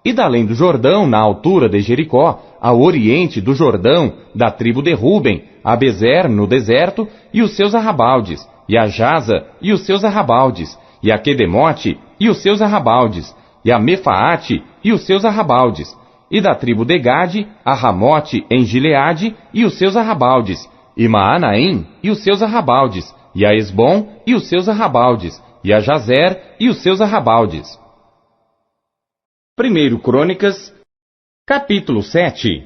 E da além do Jordão, na altura de Jericó, ao oriente do Jordão, da tribo de Ruben, a Bezer no deserto e os seus arrabaldes, e a Jaza e os seus arrabaldes, e a Quedemote e os seus arrabaldes, e a Mefaate e os seus arrabaldes, e da tribo de Gade, a Ramote em Gileade e os seus arrabaldes, e Maanaim e os seus arrabaldes, e a Esbom e os seus arrabaldes, e a Jazer e os seus arrabaldes. 1 Crônicas, capítulo 7.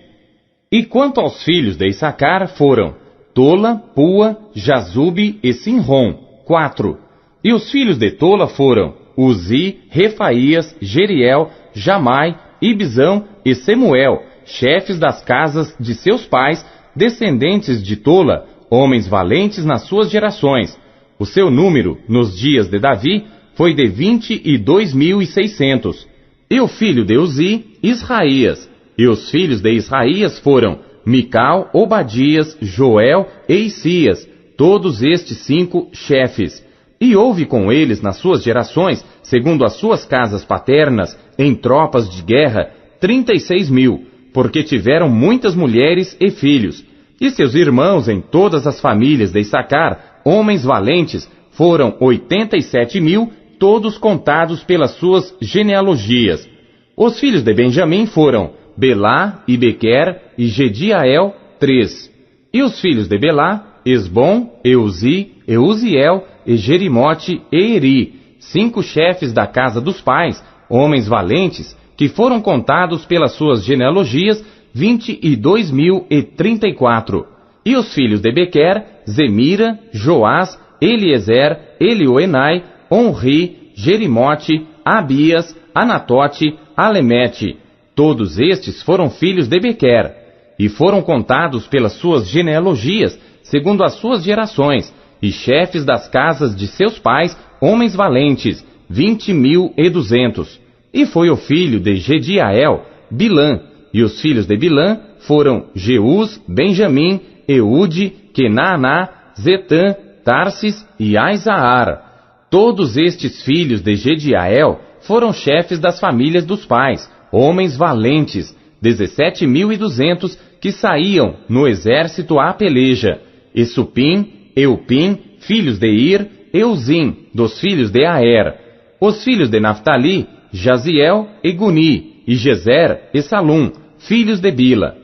E quanto aos filhos de Issacar foram Tola, Pua, Jazube e Sinrom, 4. E os filhos de Tola foram Uzi, Refaías, Jeriel, Jamai, Ibzão e Semuel, chefes das casas de seus pais, descendentes de Tola, homens valentes nas suas gerações. O seu número, nos dias de Davi, foi de 22.600. E o filho de Uzi, Israías. E os filhos de Israías foram Mical, Obadias, Joel e Isias, todos estes 5 chefes. E houve com eles nas suas gerações, segundo as suas casas paternas, em tropas de guerra, 36.000, porque tiveram muitas mulheres e filhos. E seus irmãos em todas as famílias de Issacar, homens valentes, foram 87.000, todos contados pelas suas genealogias. Os filhos de Benjamim foram Belá e Bequer e Gediael, 3. E os filhos de Belá, Esbom, Euzi, Euziel e Jerimote e Eri, 5 chefes da casa dos pais, homens valentes, que foram contados pelas suas genealogias, 22.034. E os filhos de Bequer, Zemira, Joás, Eliezer, Elioenai, Onri, Jerimote, Abias, Anatote, Alemete. Todos estes foram filhos de Bequer, e foram contados pelas suas genealogias, segundo as suas gerações, e chefes das casas de seus pais, homens valentes, 20.200. E foi o filho de Gediael, Bilã, e os filhos de Bilã foram Jeus, Benjamim, Eude, Kenaaná, Zetã, Tarsis e Aizaar. Todos estes filhos de Gediael foram chefes das famílias dos pais, homens valentes, 17.200 que saíam no exército à peleja. Esupim, Eupim, filhos de Ir, Euzim, dos filhos de Aer. Os filhos de Naphtali, Jaziel e Guni, e Gezer e Salum, filhos de Bila.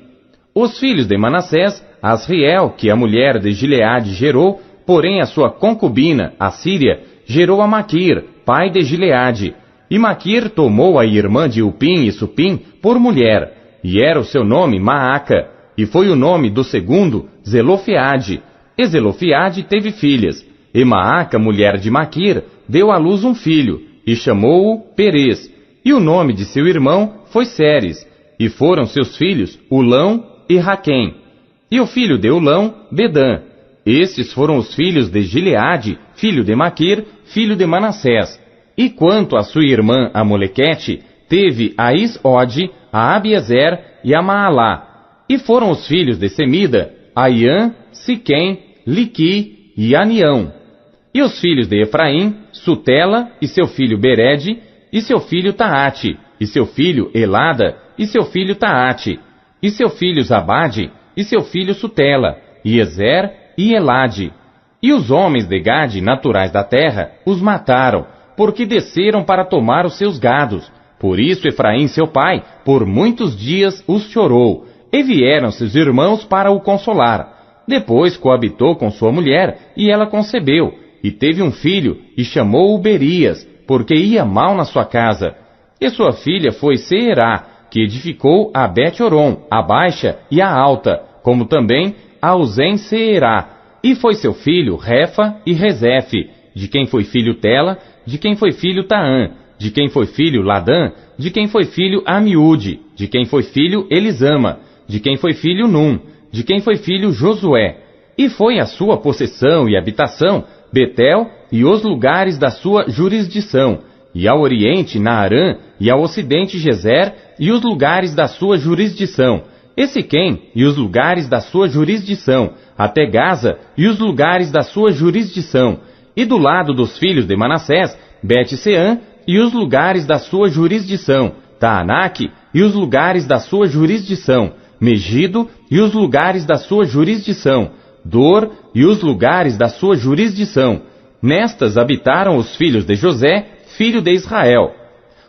Os filhos de Manassés, Asriel, que a mulher de Gileade gerou, porém a sua concubina, a Síria, gerou a Maquir, pai de Gileade. E Maquir tomou a irmã de Upim e Supim por mulher, e era o seu nome Maaca, e foi o nome do segundo Zelofeade. E Zelofeade teve filhas, e Maaca, mulher de Maquir, deu à luz um filho, e chamou-o Perez, e o nome de seu irmão foi Seres, e foram seus filhos Ulão e Raquém. E o filho de Ulão, Bedã. Estes foram os filhos de Gileade, filho de Maquir, filho de Manassés. E quanto a sua irmã Amolequete, teve a Is-ode, a Abiezer e a Maalá. E foram os filhos de Semida, Aiã, Siquém, Liqui e Anião. E os filhos de Efraim, Sutela e seu filho Bered, e seu filho Taate, e seu filho Elada, e seu filho Taate, e seu filho Zabade, e seu filho Sutela, e Ezer e Elade. E os homens de Gade, naturais da terra, os mataram, porque desceram para tomar os seus gados. Por isso Efraim, seu pai, por muitos dias os chorou, e vieram seus irmãos para o consolar. Depois coabitou com sua mulher, e ela concebeu, e teve um filho, e chamou-o Berias, porque ia mal na sua casa. E sua filha foi Seerá, que edificou a Bet-Horon, a baixa e a alta, como também a Uzen-Seerá. E foi seu filho Refa e Rezefe, de quem foi filho Tela, de quem foi filho Taã, de quem foi filho Ladã, de quem foi filho Amiúde, de quem foi filho Elisama, de quem foi filho Num, de quem foi filho Josué. E foi a sua possessão e habitação Betel e os lugares da sua jurisdição, e ao oriente Naarã, e ao ocidente Gezer e os lugares da sua jurisdição, e Siquém e os lugares da sua jurisdição, até Gaza e os lugares da sua jurisdição, e do lado dos filhos de Manassés, Bet-Seã e os lugares da sua jurisdição, Taanaque e os lugares da sua jurisdição, Megido e os lugares da sua jurisdição, Dor e os lugares da sua jurisdição. Nestas habitaram os filhos de José, filho de Israel.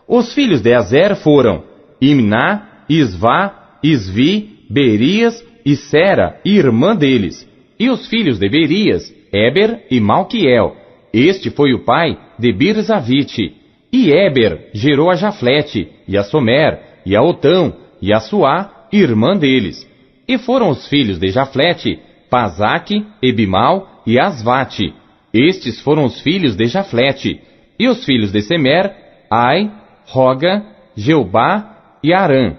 Os filhos de Azer foram Imná, Isvá, Isvi, Berias e Sera, irmã deles. E os filhos de Berias, Éber e Malquiel. Este foi o pai de Birzavite. E Éber gerou a Jaflete, e a Somer, e a Otão, e a Suá, irmã deles. E foram os filhos de Jaflete, Pazaque, Ebimal e Asvate. Estes foram os filhos de Jaflete. E os filhos de Semer, Ai, Roga, Jeubá e Arã.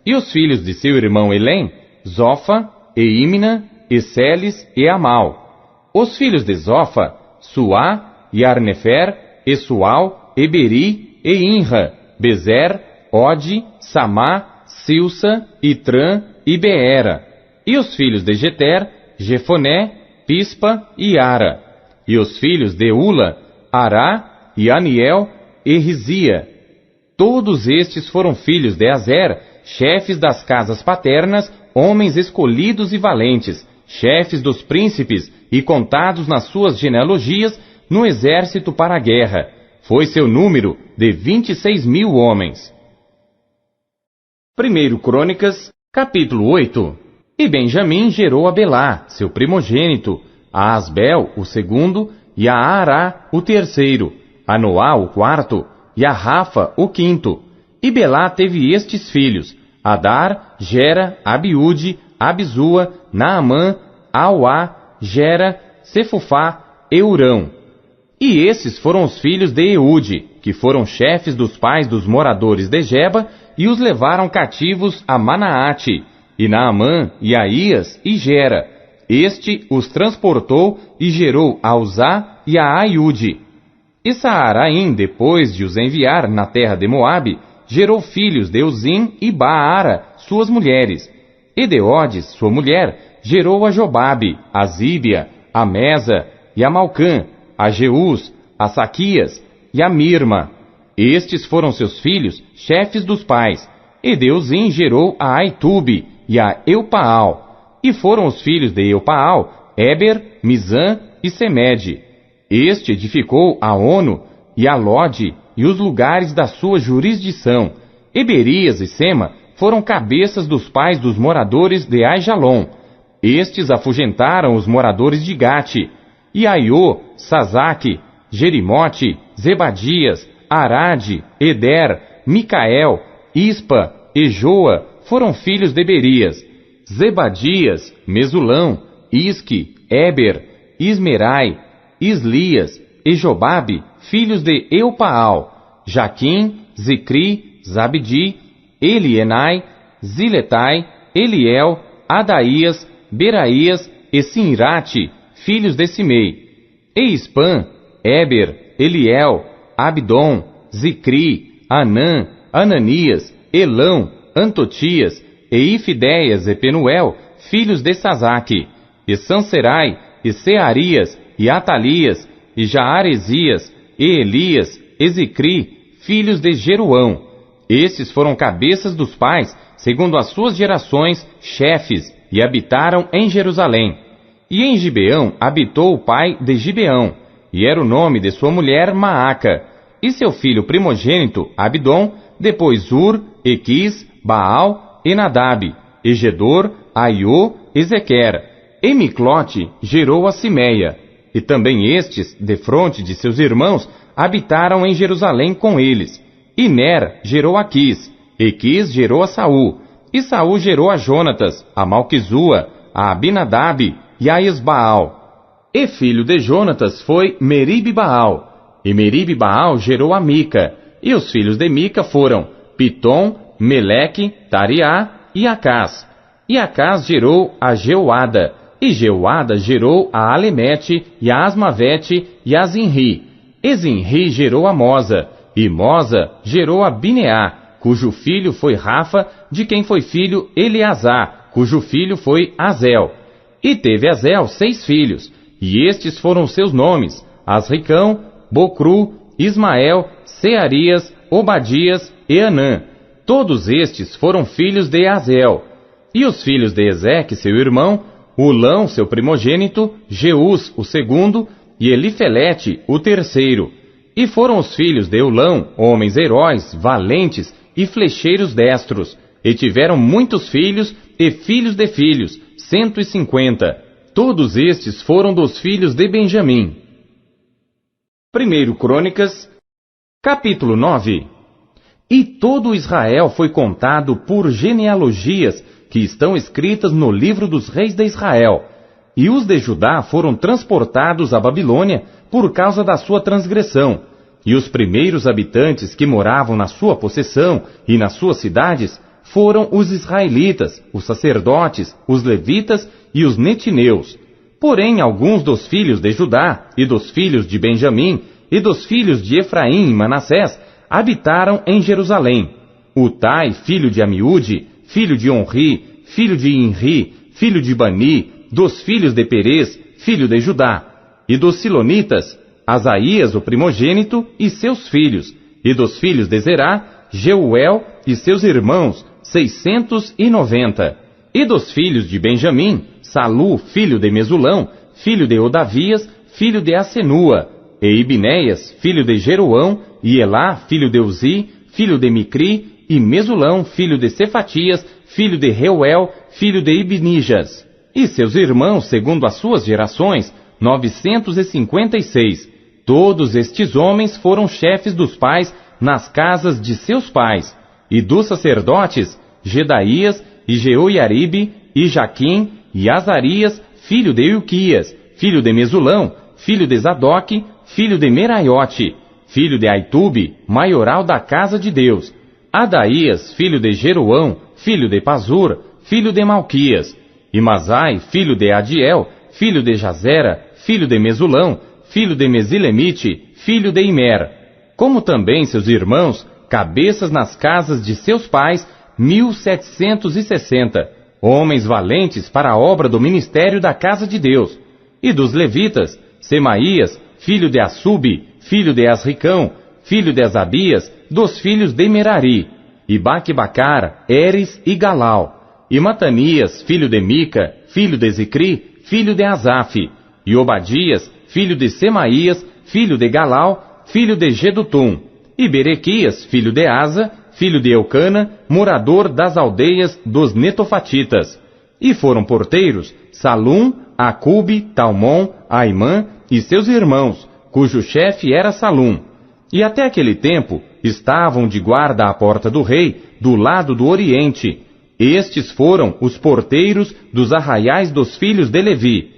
E os filhos de seu irmão Elém, Zofa, e Imna, e Celes e Amal. Os filhos de Zofa, Suá, e Arnefer, e Sual, e Beri, e Inra, Bezer, Ode, Samá, Silsa, Itrã e Beera. E os filhos de Jeter, Jefoné, Pispa e Ara. E os filhos de Ula, Ará, e Aniel, e Rizia. Todos estes foram filhos de Azer, chefes das casas paternas, homens escolhidos e valentes, chefes dos príncipes e contados nas suas genealogias no exército para a guerra. Foi seu número de 26.000 homens. 1 Crônicas, capítulo 8. E Benjamim gerou a Belá, seu primogênito, a Asbel, o segundo, e a Ará, o terceiro, a Noá, o quarto, e a Rafa, o quinto. E Belá teve estes filhos: Adar, Gera, Abiúde, Abizua, Naamã, Auá, Gera, Sefufá e Urão. E esses foram os filhos de Eude, que foram chefes dos pais dos moradores de Geba, e os levaram cativos a Manaate, e Naamã, e Aías, e Gera. Este os transportou e gerou a Uzá e a Aiude. E Saaraim, depois de os enviar na terra de Moabe, gerou filhos de Uzim e Baara, suas mulheres. E Deodes, sua mulher, gerou a Jobabe, a Zíbia, a Mesa, e a Malcã, a Jeús, a Saquias e a Mirma. Estes foram seus filhos, chefes dos pais. E de Uzim gerou a Aitube e a Eupaal. E foram os filhos de Eupaal, Éber, Mizã e Semede. Este edificou a Ono e a Lode e os lugares da sua jurisdição. E Berias e Sema foram cabeças dos pais dos moradores de Aijalon. Estes afugentaram os moradores de Gate. E Aiô, Sazaque, Jerimote, Zebadias, Arade, Eder, Micael, Ispa e Joa foram filhos de Berias. Zebadias, Mesulão, Isque, Éber, Ismerai, Islias e Jobabe, filhos de Eupaal, Jaquim, Zicri, Zabdi, Elienai, Ziletai, Eliel, Adaías, Beraías e Sinrate, filhos de Simei. E Ispan, Éber, Eliel, Abdom, Zicri, Anã, Ananias, Elão, Antotias, e Ifidéias e Penuel, filhos de Sazaque, e Sanserai, e Searias, e Atalias, e Jaaresias, e Elias, e Zicri, filhos de Jeruão. Estes foram cabeças dos pais, segundo as suas gerações, chefes, e habitaram em Jerusalém. E em Gibeão habitou o pai de Gibeão, e era o nome de sua mulher Maaca, e seu filho primogênito, Abdom, depois Ur, Equis, Baal, e Nadab, e Gedor, Aiô, Ezequer. E Miclote gerou a Simeia. E também estes, defronte de seus irmãos, habitaram em Jerusalém com eles. E Ner gerou a Quis, e Quis gerou a Saul, e Saul gerou a Jonatas, a Malquizua, a Abinadab e a Esbaal. E filho de Jonatas foi Meribe-Baal, e Meribe-Baal gerou a Mica, e os filhos de Mica foram Pitom, Meleque, Tariá e Acás. E Acás gerou a Jeoada, e Jeoada gerou a Alemete, e a Asmavete, e a Zinri. E Zinri gerou a Mosa, e Mosa gerou a Bineá, cujo filho foi Rafa, de quem foi filho Eleazar, cujo filho foi Azel. E teve Azel 6 filhos, e estes foram seus nomes: Asricão, Bocru, Ismael, Searias, Obadias e Anã. Todos estes foram filhos de Azel. E os filhos de Ezeque, seu irmão, Ulão, seu primogênito, Jeús, o segundo, e Elifelete, o terceiro. E foram os filhos de Ulão, homens heróis, valentes e flecheiros destros, e tiveram muitos filhos e filhos de filhos, 150. Todos estes foram dos filhos de Benjamim. 1 Crônicas, capítulo 9. E todo Israel foi contado por genealogias que estão escritas no livro dos reis de Israel. E os de Judá foram transportados à Babilônia por causa da sua transgressão. E os primeiros habitantes que moravam na sua possessão e nas suas cidades foram os israelitas, os sacerdotes, os levitas e os netineus. Porém, alguns dos filhos de Judá, e dos filhos de Benjamim, e dos filhos de Efraim e Manassés, habitaram em Jerusalém. Utai, filho de Amiúde, filho de Onri, filho de Inri, filho de Bani, dos filhos de Perez, filho de Judá. E dos Silonitas, Asaías, o primogênito, e seus filhos. E dos filhos de Zerá, Jeuel e seus irmãos, 690. E dos filhos de Benjamim, Salu, filho de Mesulão, filho de Odavias, filho de Asenua, e Ibnéias, filho de Jeroão, e Elá, filho de Uzi, filho de Micri, e Mesulão, filho de Cefatias, filho de Reuel, filho de Ibnijas. E seus irmãos, segundo as suas gerações, 956. Todos estes homens foram chefes dos pais nas casas de seus pais. E dos sacerdotes, Gedaías, e Jeoiaribe, e Jaquim, e Azarias, filho de Ilquias, filho de Mesulão, filho de Zadoque, filho de Meraiote, filho de Aitube, maioral da casa de Deus. Adaías, filho de Jeroão, filho de Pazur, filho de Malquias. E Masai, filho de Adiel, filho de Jazera, filho de Mesulão, filho de Mesilemite, filho de Imer. Como também seus irmãos, cabeças nas casas de seus pais, 1760, homens valentes para a obra do ministério da casa de Deus. E dos levitas, Semaías, filho de Assube, filho de Asricão, filho de Asabias, dos filhos de Merari. E Baque-Bacar, Eres e Galau. E Matanias, filho de Mica, filho de Zicri, filho de Asaf. E Obadias, filho de Semaías, filho de Galau, filho de Gedutum. E Berequias, filho de Asa, filho de Eucana, morador das aldeias dos Netofatitas. E foram porteiros Salum, Acube, Talmon, Aimã e seus irmãos, cujo chefe era Salum. E até aquele tempo estavam de guarda à porta do rei, do lado do oriente. Estes foram os porteiros dos arraiais dos filhos de Levi.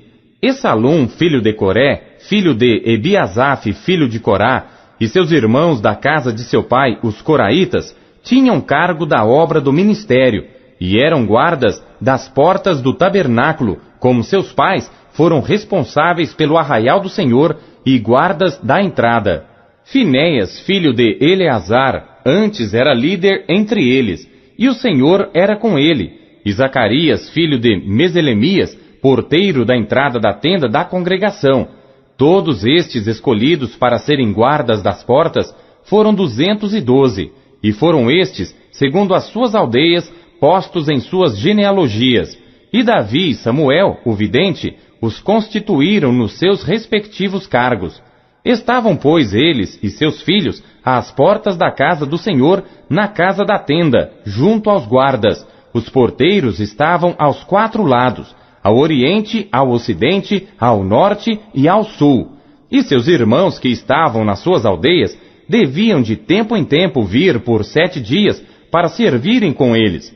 E Salum, filho de Coré, filho de Ebiasaf, filho de Corá, e seus irmãos da casa de seu pai, os coraitas, tinham cargo da obra do ministério, e eram guardas das portas do tabernáculo, como seus pais foram responsáveis pelo arraial do Senhor e guardas da entrada. Finéias, filho de Eleazar, antes era líder entre eles, e o Senhor era com ele. E Zacarias, filho de Meselemias, porteiro da entrada da tenda da congregação. Todos estes escolhidos para serem guardas das portas foram 212, e foram estes, segundo as suas aldeias, postos em suas genealogias. E Davi e Samuel, o vidente, os constituíram nos seus respectivos cargos. Estavam, pois, eles e seus filhos às portas da casa do Senhor, na casa da tenda, junto aos guardas. Os porteiros estavam aos 4 lados, ao oriente, ao ocidente, ao norte e ao sul. E seus irmãos que estavam nas suas aldeias deviam de tempo em tempo vir por 7 dias para servirem com eles.